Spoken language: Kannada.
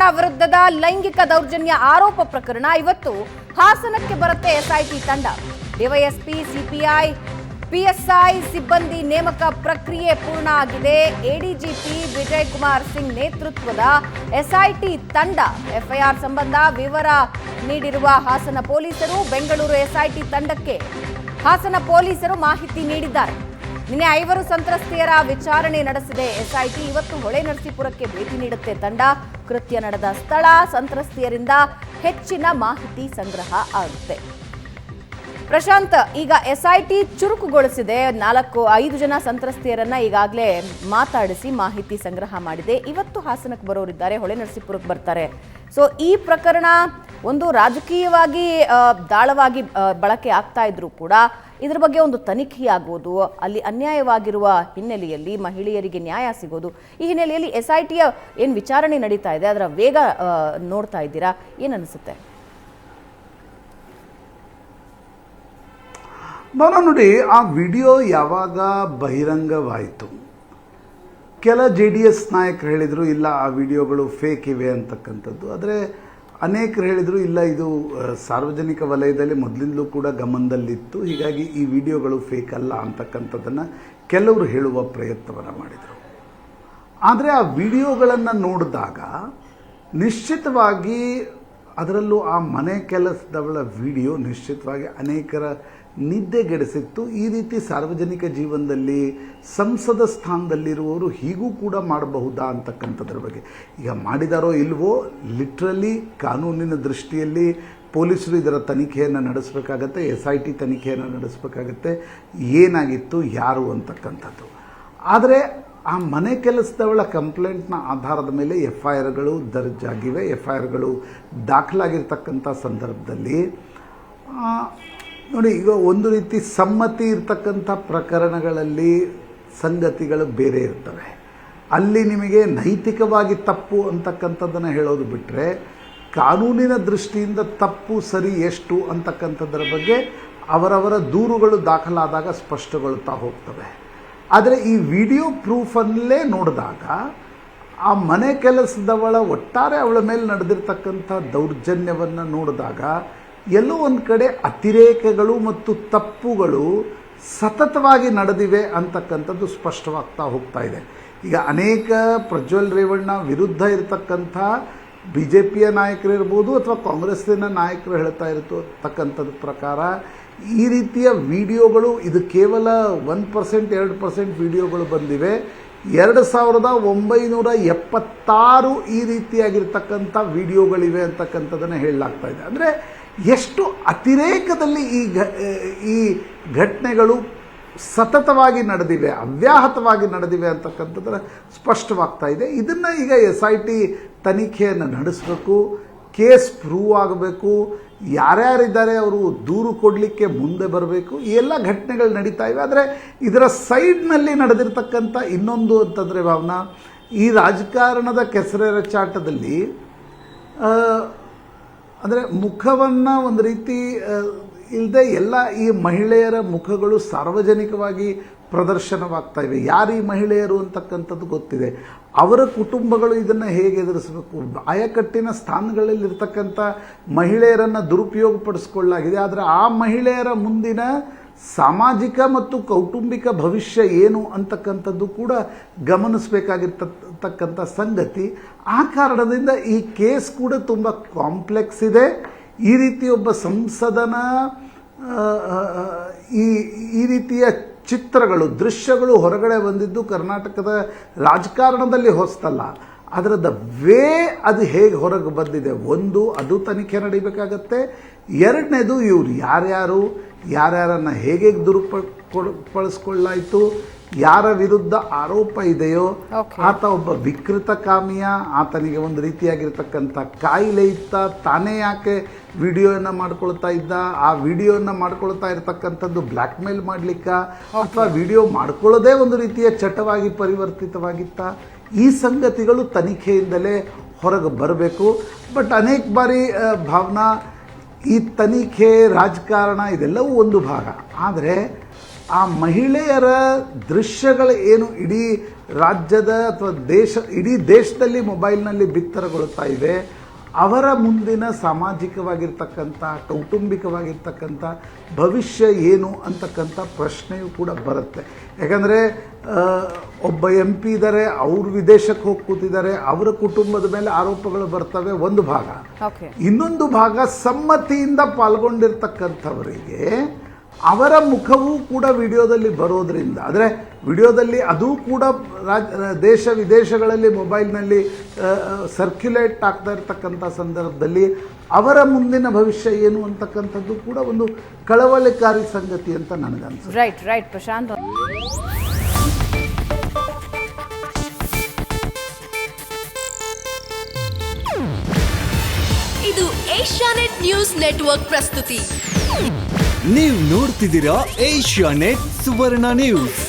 ರೇವಣ್ಣ ವಿರುದ್ಧದ ಲೈಂಗಿಕ ದೌರ್ಜನ್ಯ ಆರೋಪ ಪ್ರಕರಣ ಇವತ್ತು ಹಾಸನಕ್ಕೆ ಬರುತ್ತೆ ಎಸ್ಐಟಿ ತಂಡ. ಡಿವೈಎಸ್ಪಿ, ಸಿಪಿಐ, ಪಿಎಸ್ಐ ಸಿಬ್ಬಂದಿ ನೇಮಕ ಪ್ರಕ್ರಿಯೆ ಪೂರ್ಣ ಆಗಿದೆ. ಎಡಿಜಿಪಿ ವಿಜಯ್ ಕುಮಾರ್ ಸಿಂಗ್ ನೇತೃತ್ವದ ಎಸ್ಐಟಿ ತಂಡ ಎಫ್ಐಆರ್ ಸಂಬಂಧ ವಿವರ ನೀಡಿರುವ ಹಾಸನ ಪೊಲೀಸರು, ಬೆಂಗಳೂರು ಎಸ್ಐಟಿ ತಂಡಕ್ಕೆ ಹಾಸನ ಪೊಲೀಸರು ಮಾಹಿತಿ ನೀಡಿದ್ದಾರೆ. ನಿನ್ನೆ 5 ಸಂತ್ರಸ್ತೆಯರ ವಿಚಾರಣೆ ನಡೆಸಿದೆ ಎಸ್ಐಟಿ. ಇವತ್ತು ಹೊಳೆನರಸೀಪುರಕ್ಕೆ ಭೇಟಿ ನೀಡುತ್ತೆ ತಂಡ. ಕೃತ್ಯ ನಡೆದ ಸ್ಥಳ, ಸಂತ್ರಸ್ತೆಯರಿಂದ ಹೆಚ್ಚಿನ ಮಾಹಿತಿ ಸಂಗ್ರಹ ಆಗುತ್ತೆ. ಪ್ರಶಾಂತ್, ಈಗ ಎಸ್ಐಟಿ ಚುರುಕುಗೊಳಿಸಿದೆ. 4-5 ಜನ ಸಂತ್ರಸ್ತೆಯರನ್ನ ಈಗಾಗಲೇ ಮಾತಾಡಿಸಿ ಮಾಹಿತಿ ಸಂಗ್ರಹ ಮಾಡಿದೆ. ಇವತ್ತು ಹಾಸನಕ್ಕೆ ಬರೋರಿದ್ದಾರೆ, ಹೊಳೆನರಸೀಪುರಕ್ಕೆ ಬರ್ತಾರೆ. ಸೊ ಈ ಪ್ರಕರಣ ಒಂದು ರಾಜಕೀಯವಾಗಿ ದಾಳವಾಗಿ ಬಳಕೆ ಆಗ್ತಾ ಇದ್ರು ಕೂಡ ಇದರ ಬಗ್ಗೆ ಒಂದು ತನಿಖೆಯಾಗುವುದು, ಅಲ್ಲಿ ಅನ್ಯಾಯವಾಗಿರುವ ಹಿನ್ನೆಲೆಯಲ್ಲಿ ಮಹಿಳೆಯರಿಗೆ ನ್ಯಾಯ ಸಿಗೋದು, ಈ ಹಿನ್ನೆಲೆಯಲ್ಲಿ ಎಸ್ಐಟಿಯ ಏನು ವಿಚಾರಣೆ ನಡೀತಾ ಇದೆ ಅದರ ವೇಗ ನೋಡ್ತಾ ಇದ್ದೀರಾ, ಏನನ್ನಿಸುತ್ತೆ? ನೋಡಿ, ಆ ವಿಡಿಯೋ ಯಾವಾಗ ಬಹಿರಂಗವಾಯಿತು, ಕೆಲ JDS ನಾಯಕರು ಹೇಳಿದರು ಇಲ್ಲ ಆ ವಿಡಿಯೋಗಳು ಫೇಕ್ ಇವೆ ಅಂತಕ್ಕಂಥದ್ದು. ಆದರೆ ಅನೇಕರು ಹೇಳಿದರು ಇಲ್ಲ ಇದು ಸಾರ್ವಜನಿಕ ವಲಯದಲ್ಲಿ ಮೊದಲಿಂದಲೂ ಕೂಡ ಗಮನದಲ್ಲಿತ್ತು, ಹೀಗಾಗಿ ಈ ವಿಡಿಯೋಗಳು ಫೇಕ್ ಅಲ್ಲ ಅಂತಕ್ಕಂಥದ್ದನ್ನು ಕೆಲವರು ಹೇಳುವ ಪ್ರಯತ್ನವನ್ನು ಮಾಡಿದರು. ಆದರೆ ಆ ವಿಡಿಯೋಗಳನ್ನು ನೋಡಿದಾಗ ನಿಶ್ಚಿತವಾಗಿ ಅದರಲ್ಲೂ ಆ ಮನೆ ಕೆಲಸದವಳ ವಿಡಿಯೋ ನಿಶ್ಚಿತವಾಗಿ ಅನೇಕರ ನಿದ್ದೆಗೆಡಿಸಿತ್ತು. ಈ ರೀತಿ ಸಾರ್ವಜನಿಕ ಜೀವನದಲ್ಲಿ ಸಂಸದ ಸ್ಥಾನದಲ್ಲಿರುವವರು ಹೀಗೂ ಕೂಡ ಮಾಡಬಹುದಾ ಅಂತಕ್ಕಂಥದ್ರ ಬಗ್ಗೆ. ಈಗ ಮಾಡಿದಾರೋ ಇಲ್ವೋ, ಲಿಟ್ರಲಿ ಕಾನೂನಿನ ದೃಷ್ಟಿಯಲ್ಲಿ ಪೊಲೀಸರು ಇದರ ತನಿಖೆಯನ್ನು ನಡೆಸಬೇಕಾಗತ್ತೆ, SIT ತನಿಖೆಯನ್ನು ನಡೆಸಬೇಕಾಗತ್ತೆ, ಏನಾಗಿತ್ತು ಯಾರು ಅಂತಕ್ಕಂಥದ್ದು. ಆದರೆ ಆ ಮನೆ ಕೆಲಸದವಳ ಕಂಪ್ಲೇಂಟ್ನ ಆಧಾರದ ಮೇಲೆ FIRಗಳು ದರ್ಜಾಗಿವೆ. FIRಗಳು ದಾಖಲಾಗಿರ್ತಕ್ಕಂಥ ಸಂದರ್ಭದಲ್ಲಿ ನೋಡಿ, ಈಗ ಒಂದು ರೀತಿ ಸಮ್ಮತಿ ಇರ್ತಕ್ಕಂಥ ಪ್ರಕರಣಗಳಲ್ಲಿ ಸಂಗತಿಗಳು ಬೇರೆ ಇರ್ತವೆ. ಅಲ್ಲಿ ನಿಮಗೆ ನೈತಿಕವಾಗಿ ತಪ್ಪು ಅಂತಕ್ಕಂಥದ್ದನ್ನು ಹೇಳೋದು ಬಿಟ್ಟರೆ ಕಾನೂನಿನ ದೃಷ್ಟಿಯಿಂದ ತಪ್ಪು ಸರಿ ಎಷ್ಟು ಅಂತಕ್ಕಂಥದ್ದರ ಬಗ್ಗೆ ಅವರವರ ದೂರುಗಳು ದಾಖಲಾದಾಗ ಸ್ಪಷ್ಟಗೊಳ್ತಾ ಹೋಗ್ತವೆ. ಆದರೆ ಈ ವಿಡಿಯೋ ಪ್ರೂಫಲ್ಲೇ ನೋಡಿದಾಗ ಆ ಮನೆ ಕೆಲಸದವಳ ಒಟ್ಟಾರೆ ಅವಳ ಮೇಲೆ ನಡೆದಿರ್ತಕ್ಕಂಥ ದೌರ್ಜನ್ಯವನ್ನು ನೋಡಿದಾಗ ಎಲ್ಲೋ ಒಂದು ಕಡೆ ಅತಿರೇಕಗಳು ಮತ್ತು ತಪ್ಪುಗಳು ಸತತವಾಗಿ ನಡೆದಿವೆ ಅಂತಕ್ಕಂಥದ್ದು ಸ್ಪಷ್ಟವಾಗ್ತಾ ಹೋಗ್ತಾ ಇದೆ. ಈಗ ಅನೇಕ ಪ್ರಜ್ವಲ್ ರೇವಣ್ಣ ವಿರುದ್ಧ ಇರತಕ್ಕಂಥ BJPಯ ನಾಯಕರಿರ್ಬೋದು ಅಥವಾ ಕಾಂಗ್ರೆಸ್ಸಿನ ನಾಯಕರು ಹೇಳ್ತಾ ಇರತಕ್ಕಂಥದ್ದು ಪ್ರಕಾರ ಈ ರೀತಿಯ ವಿಡಿಯೋಗಳು, ಇದು ಕೇವಲ 1%, 2% ವಿಡಿಯೋಗಳು ಬಂದಿವೆ. 2976 ಈ ರೀತಿಯಾಗಿರ್ತಕ್ಕಂಥ ವಿಡಿಯೋಗಳಿವೆ ಅಂತಕ್ಕಂಥದ್ದನ್ನು ಹೇಳಲಾಗ್ತಾ ಇದೆ. ಅಂದರೆ ಎಷ್ಟು ಅತಿರೇಕದಲ್ಲಿ ಈ ಘಟನೆಗಳು ಸತತವಾಗಿ ನಡೆದಿವೆ, ಅವ್ಯಾಹತವಾಗಿ ನಡೆದಿವೆ ಅಂತಕ್ಕಂಥದ್ದನ್ನು ಸ್ಪಷ್ಟವಾಗ್ತಾ ಇದೆ. ಇದನ್ನು ಈಗ SIT ತನಿಖೆಯನ್ನು ನಡೆಸಬೇಕು, ಕೇಸ್ ಪ್ರೂವ್ ಆಗಬೇಕು, ಯಾರ್ಯಾರಿದ್ದಾರೆ ಅವರು ದೂರು ಕೊಡಲಿಕ್ಕೆ ಮುಂದೆ ಬರಬೇಕು. ಈ ಎಲ್ಲ ಘಟನೆಗಳು ನಡೀತಾ ಇವೆ. ಆದರೆ ಇದರ ಸೈಡ್ನಲ್ಲಿ ನಡೆದಿರ್ತಕ್ಕಂಥ ಇನ್ನೊಂದು ಅಂತಂದರೆ ಭಾವನಾ, ಈ ರಾಜಕಾರಣದ ಕೆಸರೆರಚಾಟದಲ್ಲಿ ಅಂದರೆ ಮುಖವನ್ನು ಒಂದು ರೀತಿ ಇಲ್ಲದೆ ಎಲ್ಲ ಈ ಮಹಿಳೆಯರ ಮುಖಗಳು ಸಾರ್ವಜನಿಕವಾಗಿ ಪ್ರದರ್ಶನವಾಗ್ತಾ ಇವೆ. ಯಾರು ಈ ಮಹಿಳೆಯರು ಅಂತಕ್ಕಂಥದ್ದು ಗೊತ್ತಿದೆ. ಅವರ ಕುಟುಂಬಗಳು ಇದನ್ನು ಹೇಗೆ ಎದುರಿಸಬೇಕು, ಆಯಕಟ್ಟಿನ ಸ್ಥಾನಗಳಲ್ಲಿರ್ತಕ್ಕಂಥ ಮಹಿಳೆಯರನ್ನು ದುರುಪಯೋಗಪಡಿಸ್ಕೊಳ್ಳಲಾಗಿದೆ. ಆದರೆ ಆ ಮಹಿಳೆಯರ ಮುಂದಿನ ಸಾಮಾಜಿಕ ಮತ್ತು ಕೌಟುಂಬಿಕ ಭವಿಷ್ಯ ಏನು ಅಂತಕ್ಕಂಥದ್ದು ಕೂಡ ಗಮನಿಸಬೇಕಾಗಿರ್ತಕ್ಕಂಥ ಸಂಗತಿ. ಆ ಕಾರಣದಿಂದ ಈ ಕೇಸ್ ಕೂಡ ತುಂಬ ಕಾಂಪ್ಲೆಕ್ಸ್ ಇದೆ. ಈ ರೀತಿ ಒಬ್ಬ ಸಂಸದನ ಈ ರೀತಿಯ ಚಿತ್ರಗಳು, ದೃಶ್ಯಗಳು ಹೊರಗಡೆ ಬಂದಿದ್ದು ಕರ್ನಾಟಕದ ರಾಜಕಾರಣದಲ್ಲಿ ಹೊಸತಲ್ಲ. ಅದರದ ಅದು ಹೇಗೆ ಹೊರಗೆ ಬಂದಿದೆ, ಒಂದು ಅದು ತನಿಖೆ ನಡೀಬೇಕಾಗತ್ತೆ. ಎರಡನೇದು ಇವರು ಯಾರ್ಯಾರನ್ನು ಹೇಗೆ ದುರುಪಡಿಸ್ಕೊಳ್ಳಾಯಿತು, ಯಾರ ವಿರುದ್ಧ ಆರೋಪ ಇದೆಯೋ ಆತ ಒಬ್ಬ ವಿಕೃತ ಕಾಮಿಯ, ಆತನಿಗೆ ಒಂದು ರೀತಿಯಾಗಿರ್ತಕ್ಕಂಥ ಕಾಯಿಲೆ ಇತ್ತ, ತಾನೇ ಯಾಕೆ ವಿಡಿಯೋನ ಮಾಡ್ಕೊಳ್ತಾ ಇದ್ದ, ಆ ವಿಡಿಯೋನ ಮಾಡ್ಕೊಳ್ತಾ ಇರತಕ್ಕಂಥದ್ದು ಬ್ಲ್ಯಾಕ್ ಮೇಲ್ ಮಾಡಲಿಕ್ಕ ಅಥವಾ ವಿಡಿಯೋ ಮಾಡ್ಕೊಳ್ಳೋದೇ ಒಂದು ರೀತಿಯ ಚಟವಾಗಿ ಪರಿವರ್ತಿತವಾಗಿತ್ತ, ಈ ಸಂಗತಿಗಳು ತನಿಖೆಯಿಂದಲೇ ಹೊರಗೆ ಬರಬೇಕು. ಬಟ್ ಅನೇಕ ಬಾರಿ ಭಾವನಾ, ಈ ತನಿಖೆ ರಾಜಕಾರಣ ಇದೆಲ್ಲವೂ ಒಂದು ಭಾಗ. ಆದರೆ ಆ ಮಹಿಳೆಯರ ದೃಶ್ಯಗಳು ಏನು ಇಡೀ ರಾಜ್ಯದ ಅಥವಾ ಇಡೀ ದೇಶದಲ್ಲಿ ಮೊಬೈಲ್ನಲ್ಲಿ ಬಿತ್ತರಗೊಳ್ತಾ ಇದೆ, ಅವರ ಮುಂದಿನ ಸಾಮಾಜಿಕವಾಗಿರ್ತಕ್ಕಂಥ ಕೌಟುಂಬಿಕವಾಗಿರ್ತಕ್ಕಂಥ ಭವಿಷ್ಯ ಏನು ಅಂತಕ್ಕಂಥ ಪ್ರಶ್ನೆಯೂ ಕೂಡ ಬರುತ್ತೆ. ಯಾಕಂದರೆ ಒಬ್ಬ MP ಇದ್ದಾರೆ, ಅವರು ವಿದೇಶಕ್ಕೆ ಹೋಗಿ ಕೂತಿದ್ದಾರೆ, ಅವರ ಕುಟುಂಬದ ಮೇಲೆ ಆರೋಪಗಳು ಬರ್ತವೆ ಒಂದು ಭಾಗ. ಇನ್ನೊಂದು ಭಾಗ ಸಮ್ಮತಿಯಿಂದ ಪಾಲ್ಗೊಂಡಿರ್ತಕ್ಕಂಥವರಿಗೆ ಅವರ ಮುಖವೂ ಕೂಡ ವಿಡಿಯೋದಲ್ಲಿ ಬರೋದ್ರಿಂದ, ಅಂದರೆ ವಿಡಿಯೋದಲ್ಲಿ ಅದೂ ಕೂಡ ದೇಶ ವಿದೇಶಗಳಲ್ಲಿ ಮೊಬೈಲ್ನಲ್ಲಿ ಸರ್ಕ್ಯುಲೇಟ್ ಆಗ್ತಾ ಇರ್ತಕ್ಕಂಥ ಸಂದರ್ಭದಲ್ಲಿ ಅವರ ಮುಂದಿನ ಭವಿಷ್ಯ ಏನು ಅಂತಕ್ಕಂಥದ್ದು ಕೂಡ ಒಂದು ಕಳವಳಕಾರಿ ಸಂಗತಿ ಅಂತ ನನಗನ್ಸುತ್ತೆ. ರೈಟ್ ಪ್ರಶಾಂತ್. ಇದು ಏಷ್ಯಾನೆಟ್ ನ್ಯೂಸ್ ನೆಟ್ವರ್ಕ್ ಪ್ರಸ್ತುತಿ. ನೀವು ನೋಡ್ತಿದ್ದೀರಾ ಏಷ್ಯಾನೆಟ್ ಸುವರ್ಣ ನ್ಯೂಸ್.